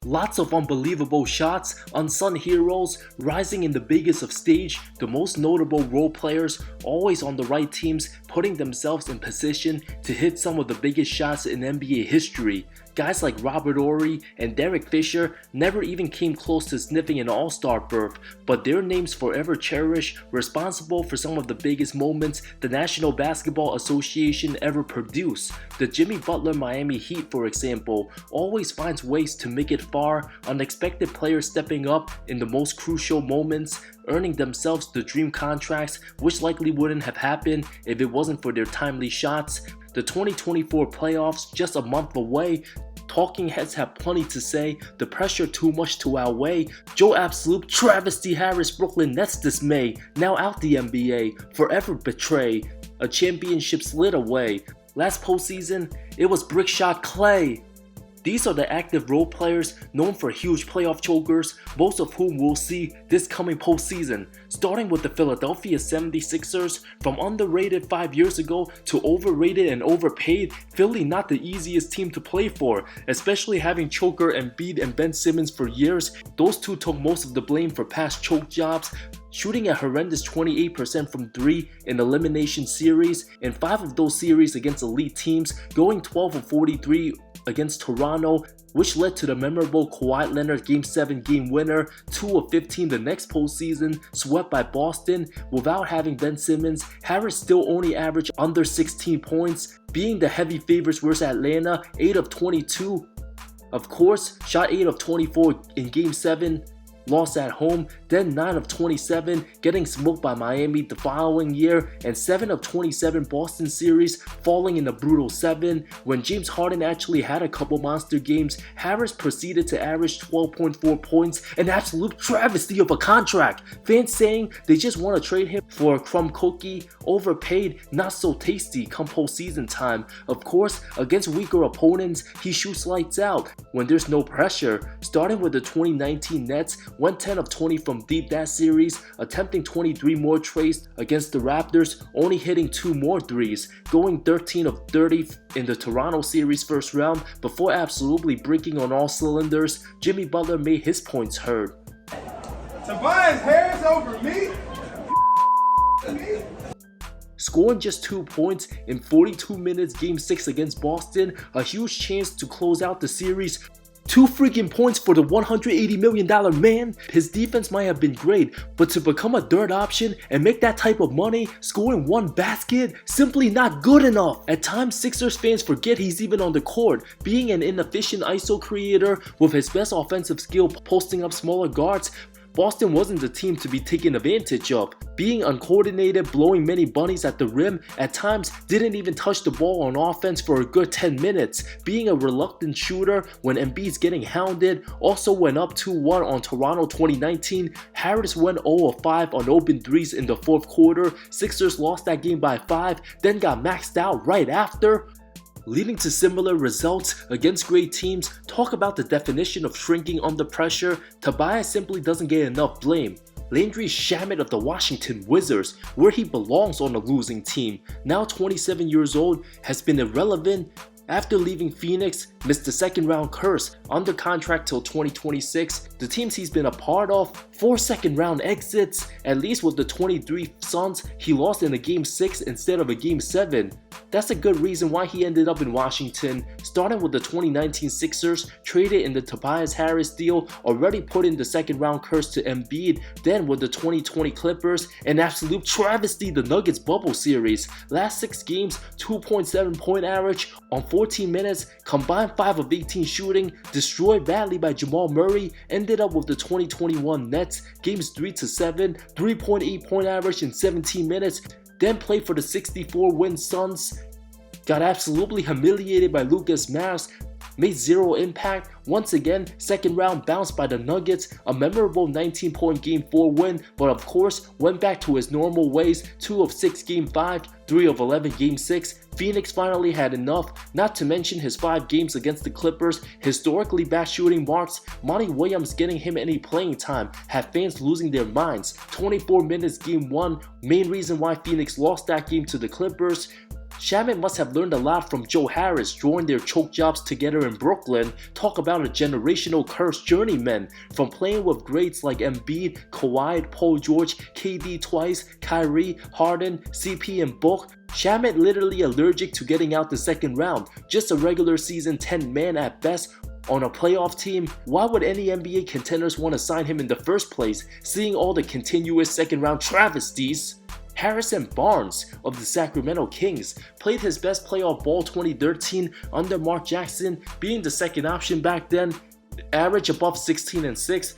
Lots of unbelievable shots, unsung heroes, rising in the biggest of stage, the most notable role players, always on the right teams, putting themselves in position to hit some of the biggest shots in NBA history. Guys like Robert Horry and Derek Fisher never even came close to sniffing an all-star berth, but their names forever cherished, responsible for some of the biggest moments the National Basketball Association ever produced. The Jimmy Butler Miami Heat, for example, always finds ways to make it far, unexpected players stepping up in the most crucial moments, earning themselves the dream contracts, which likely wouldn't have happened if it wasn't for their timely shots. The 2024 playoffs just a month away. Talking heads have plenty to say, the pressure too much to outweigh. Joe Absolute Travesty Harris, Brooklyn Nets dismay, now out the NBA, forever betray, a championship slid away. Last postseason, it was Brick Shot Clay. These are the active role players known for huge playoff chokers, most of whom we'll see this coming postseason. Starting with the Philadelphia 76ers, from underrated 5 years ago to overrated and overpaid, Philly not the easiest team to play for, especially having choker Embiid and Ben Simmons for years. Those two took most of the blame for past choke jobs, shooting a horrendous 28% from 3 in elimination series, in 5 of those series against elite teams, going 12 of 43 against Toronto, which led to the memorable Kawhi Leonard Game 7 game winner, 2 of 15 the next postseason, swept by Boston. Without having Ben Simmons, Harris still only averaged under 16 points, being the heavy favorites versus Atlanta, 8 of 22. Of course, shot 8 of 24 in Game 7, lost at home, then 9 of 27, getting smoked by Miami the following year, and 7 of 27 Boston series, falling in a brutal 7. When James Harden actually had a couple monster games, Harris proceeded to average 12.4 points, an absolute travesty of a contract. Fans saying they just want to trade him for a crumb cookie, overpaid, not so tasty come postseason time. Of course, against weaker opponents, he shoots lights out when there's no pressure. Starting with the 2019 Nets, went 10 of 20 from deep that series, attempting 23 more trades against the Raptors, only hitting 2 more threes, going 13 of 30 in the Toronto series first round before absolutely breaking on all cylinders. Jimmy Butler made his points heard. Tobias Harris over me? Scoring just 2 points in 42 minutes Game 6 against Boston, a huge chance to close out the series. 2 freaking points for the $180 million man. His defense might have been great, but to become a third option and make that type of money, scoring 1 basket, simply not good enough. At times, Sixers fans forget he's even on the court, being an inefficient ISO creator with his best offensive skill posting up smaller guards. Boston wasn't the team to be taken advantage of. Being uncoordinated, blowing many bunnies at the rim, at times didn't even touch the ball on offense for a good 10 minutes. Being a reluctant shooter when Embiid's getting hounded, also went up 2-1 on Toronto 2019. Harris went 0 of 5 on open threes in the 4th quarter. Sixers lost that game by 5, then got maxed out right after. Leading to similar results against great teams. Talk about the definition of shrinking under pressure. Tobias simply doesn't get enough blame. Landry Shamet of the Washington Wizards, where he belongs on a losing team, now 27 years old, has been irrelevant. After leaving Phoenix, missed the 2nd round curse, under contract till 2026. The teams he's been a part of, 4 2nd round exits, at least with the 23 Suns, he lost in a Game 6 instead of a Game 7. That's a good reason why he ended up in Washington. Starting with the 2019 Sixers, traded in the Tobias Harris deal, already put in the 2nd round curse to Embiid. Then with the 2020 Clippers, an absolute travesty, the Nuggets bubble series. Last 6 games, 2.7 point average on 14 minutes, combined 5 of 18 shooting, destroyed badly by Jamal Murray, ended up with the 2021 Nets, games 3-7, 3.8 point average in 17 minutes, then played for the 64-win Suns, got absolutely humiliated by Lucas Mavs, made 0 impact. Once again, 2nd round bounced by the Nuggets, a memorable 19-point Game 4 win, but of course went back to his normal ways, 2 of 6 Game 5, 3 of 11 Game 6. Phoenix finally had enough, not to mention his 5 games against the Clippers, historically bad shooting marks. Monty Williams getting him any playing time had fans losing their minds. 24 minutes Game 1, main reason why Phoenix lost that game to the Clippers. Shamet must have learned a lot from Joe Harris, drawing their choke jobs together in Brooklyn. Talk about a generational cursed journeyman, from playing with greats like Embiid, Kawhi, Paul George, KD twice, Kyrie, Harden, CP and Book. Shamet literally allergic to getting out the second round, just a regular season 10-man at best. On a playoff team, why would any NBA contenders want to sign him in the first place, seeing all the continuous second round travesties? Harrison Barnes of the Sacramento Kings played his best playoff ball 2013 under Mark Jackson, being the second option back then, average above 16 and 6.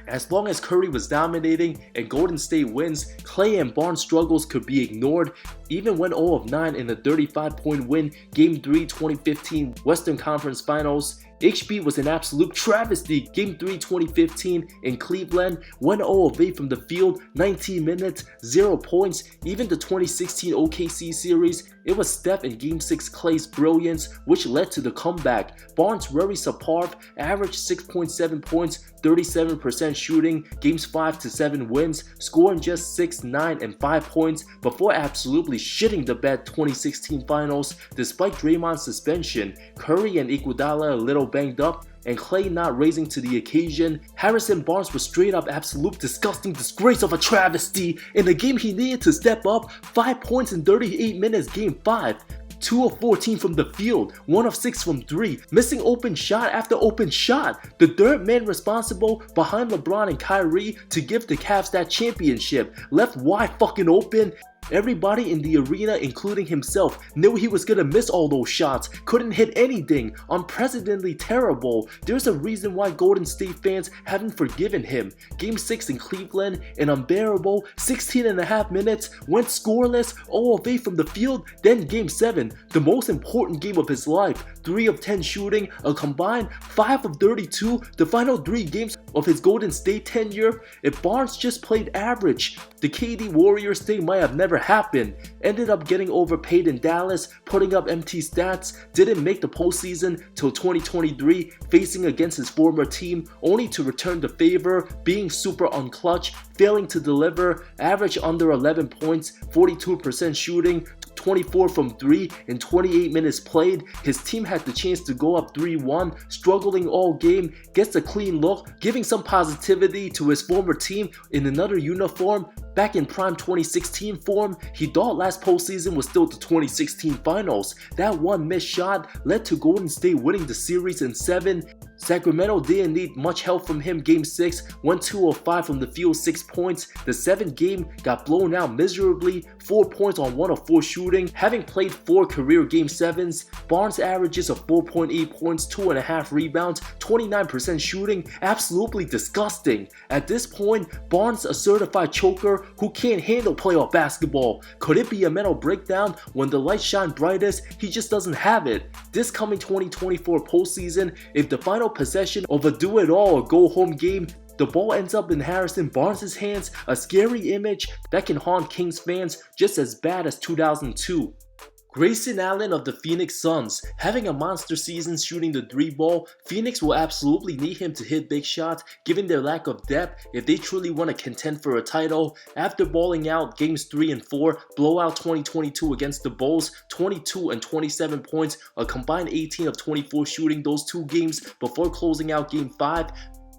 As long as Curry was dominating and Golden State wins, Clay and Barnes' struggles could be ignored. Even went 0 of 9 in the 35-point win Game 3 2015 Western Conference Finals. HB was an absolute travesty. Game 3 2015 in Cleveland, went 0 of 8 from the field, 19 minutes, 0 points. Even the 2016 OKC series, it was Steph in Game 6 Clay's brilliance which led to the comeback. Barnes very subpar, averaged 6.7 points, 37% shooting, games 5 to 7 wins, scoring just 6, 9 and 5 points before absolutely shitting the bed 2016 finals. Despite Draymond's suspension, Curry and Iguodala a little banged up, and Clay not raising to the occasion, Harrison Barnes was straight up absolute disgusting disgrace of a travesty. In the game he needed to step up, 5 points in 38 minutes Game 5. 2 of 14 from the field, 1 of 6 from 3, missing open shot after open shot. The third man responsible behind LeBron and Kyrie to give the Cavs that championship, left wide fucking open. Everybody in the arena, including himself, knew he was gonna miss all those shots, couldn't hit anything, unprecedentedly terrible. There's a reason why Golden State fans haven't forgiven him. Game 6 in Cleveland, an unbearable 16.5 minutes, went scoreless, 0 of 8 from the field. Then Game 7, the most important game of his life, 3 of 10 shooting, a combined 5 of 32, the final 3 games of his Golden State tenure. If Barnes just played average, the KD Warriors thing might have never happened. Ended up getting overpaid in Dallas, putting up empty stats, didn't make the postseason till 2023, facing against his former team, only to return the favor, being super unclutch, failing to deliver, average under 11 points, 42% shooting, 24 from 3 in 28 minutes played. His team had the chance to go up 3-1, struggling all game, gets a clean look, giving some positivity to his former team in another uniform. Back in prime 2016 form, he thought last postseason was still the 2016 finals. That one missed shot led to Golden State winning the series in 7. Sacramento didn't need much help from him. Game 6, went 2 of 5 from the field, 6 points. The 7th game got blown out miserably, 4 points on 1 of 4 shooting. Having played 4 career Game 7s, Barnes averages of 4.8 points, 2.5 rebounds, 29% shooting, absolutely disgusting. At this point, Barnes a certified choker who can't handle playoff basketball. Could it be a mental breakdown? When the lights shine brightest, he just doesn't have it. This coming 2024 postseason, if the final possession of a do-it-all or go-home game, the ball ends up in Harrison Barnes' hands, a scary image that can haunt Kings fans just as bad as 2002. Grayson Allen of the Phoenix Suns, having a monster season shooting the 3-ball, Phoenix will absolutely need him to hit big shots given their lack of depth if they truly want to contend for a title. After balling out games 3 and 4, blowout 2022 against the Bulls, 22 and 27 points, a combined 18 of 24 shooting those 2 games before closing out game 5.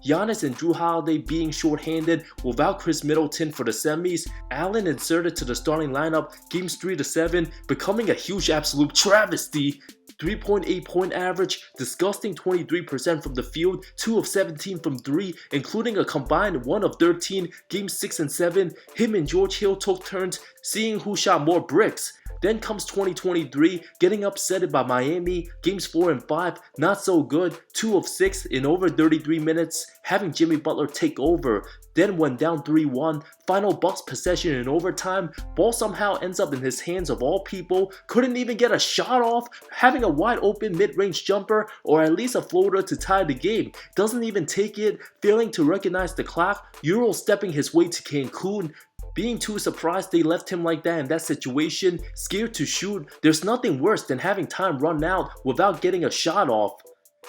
Giannis and Drew Holiday being short-handed without Chris Middleton for the semis, Allen inserted to the starting lineup games 3 to 7, becoming a huge absolute travesty. 3.8 point average, disgusting 23% from the field, 2 of 17 from 3, including a combined 1 of 13, games 6 and 7. Him and George Hill took turns seeing who shot more bricks. Then comes 2023, getting upsetted by Miami, games 4 and 5, not so good, 2 of 6 in over 33 minutes, having Jimmy Butler take over. Then went down 3-1, final Bucks possession in overtime, ball somehow ends up in his hands of all people, couldn't even get a shot off, having a wide open mid-range jumper or at least a floater to tie the game, doesn't even take it, failing to recognize the clock, Euro stepping his way to Cancun. Being too surprised they left him like that in that situation, scared to shoot. There's nothing worse than having time run out without getting a shot off,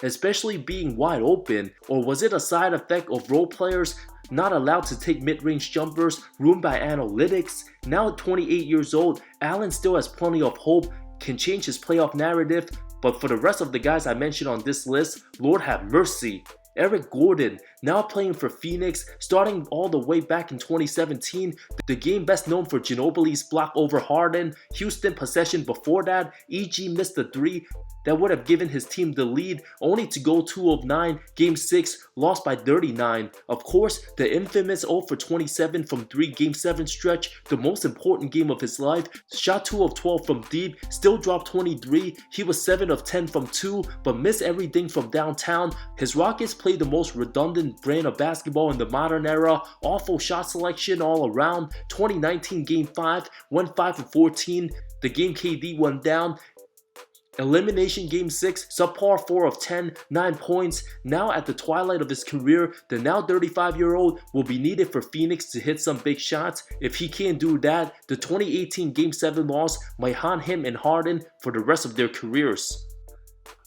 especially being wide open. Or was it a side effect of role players not allowed to take mid-range jumpers, ruined by analytics? Now at 28 years old, Allen still has plenty of hope. can change his playoff narrative, but for the rest of the guys I mentioned on this list, Lord have mercy. Eric Gordon, now playing for Phoenix, starting all the way back in 2017, the game best known for Ginobili's block over Harden. Houston possession before that, EG missed the 3 that would have given his team the lead, only to go 2 of 9, Game 6, lost by 39. Of course, the infamous 0 for 27 from 3 Game 7 stretch, the most important game of his life, shot 2 of 12 from deep, still dropped 23, he was 7 of 10 from 2, but missed everything from downtown. His Rockets played the most redundant brand of basketball in the modern era, awful shot selection all around. 2019 Game 5, went 5 for 14, the game KD went down. Elimination Game 6, subpar 4 of 10, 9 points. Now at the twilight of his career, the now 35-year-old will be needed for Phoenix to hit some big shots. If he can't do that, the 2018 Game 7 loss might haunt him and Harden for the rest of their careers.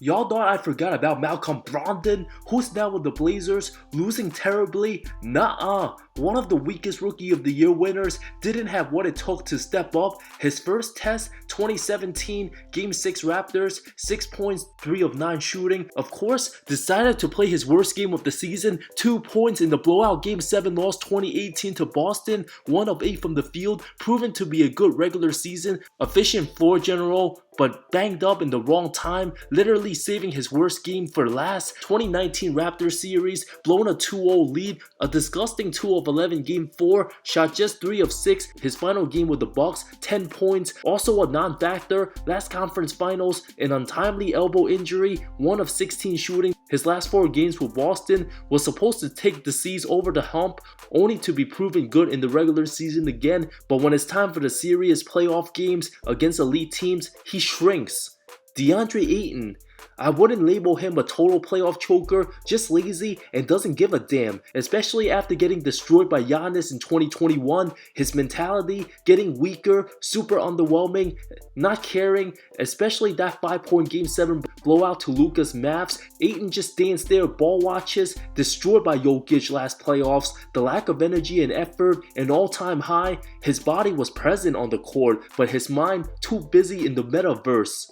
Y'all thought I forgot about Malcom Brogdon, who's now with the Blazers, losing terribly? Nuh-uh. One of the weakest Rookie of the Year winners didn't have what it took to step up. His first test, 2017 Game 6 Raptors, 6 points, 3 of 9 shooting. Of course, decided to play his worst game of the season, 2 points in the blowout Game 7 loss 2018 to Boston, 1 of 8 from the field, proven to be a good regular season, efficient floor general, but banged up in the wrong time, literally saving his worst game for last. 2019 Raptors series, blown a 2-0 lead, a disgusting 2 of 11 Game 4, shot just 3 of 6, his final game with the Bucks, 10 points, also a non-factor, last conference finals, an untimely elbow injury, 1 of 16 shooting. His last 4 games with Boston was supposed to take the C's over the hump, only to be proven good in the regular season again, but when it's time for the serious playoff games against elite teams, he shrinks. DeAndre Ayton, I wouldn't label him a total playoff choker, just lazy and doesn't give a damn, especially after getting destroyed by Giannis in 2021. His mentality getting weaker, super underwhelming, not caring, especially that 5-point Game 7 blowout to Luka's Mavs. Ayton just stands there, ball watches, destroyed by Jokic last playoffs. The lack of energy and effort, an all-time high. His body was present on the court, but his mind too busy in the metaverse.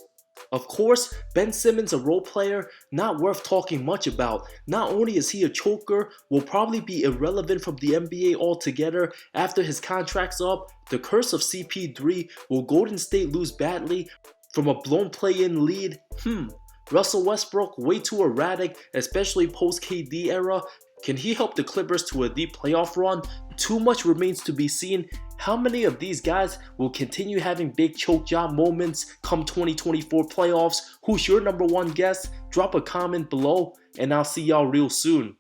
Of course, Ben Simmons, a role player, not worth talking much about. Not only is he a choker, will probably be irrelevant from the NBA altogether after his contract's up. The curse of CP3, will Golden State lose badly from a blown play-in lead? Russell Westbrook, way too erratic, especially post-KD era. Can he help the Clippers to a deep playoff run? Too much remains to be seen. How many of these guys will continue having big choke job moments come 2024 playoffs? Who's your number one guess? Drop a comment below, and I'll see y'all real soon.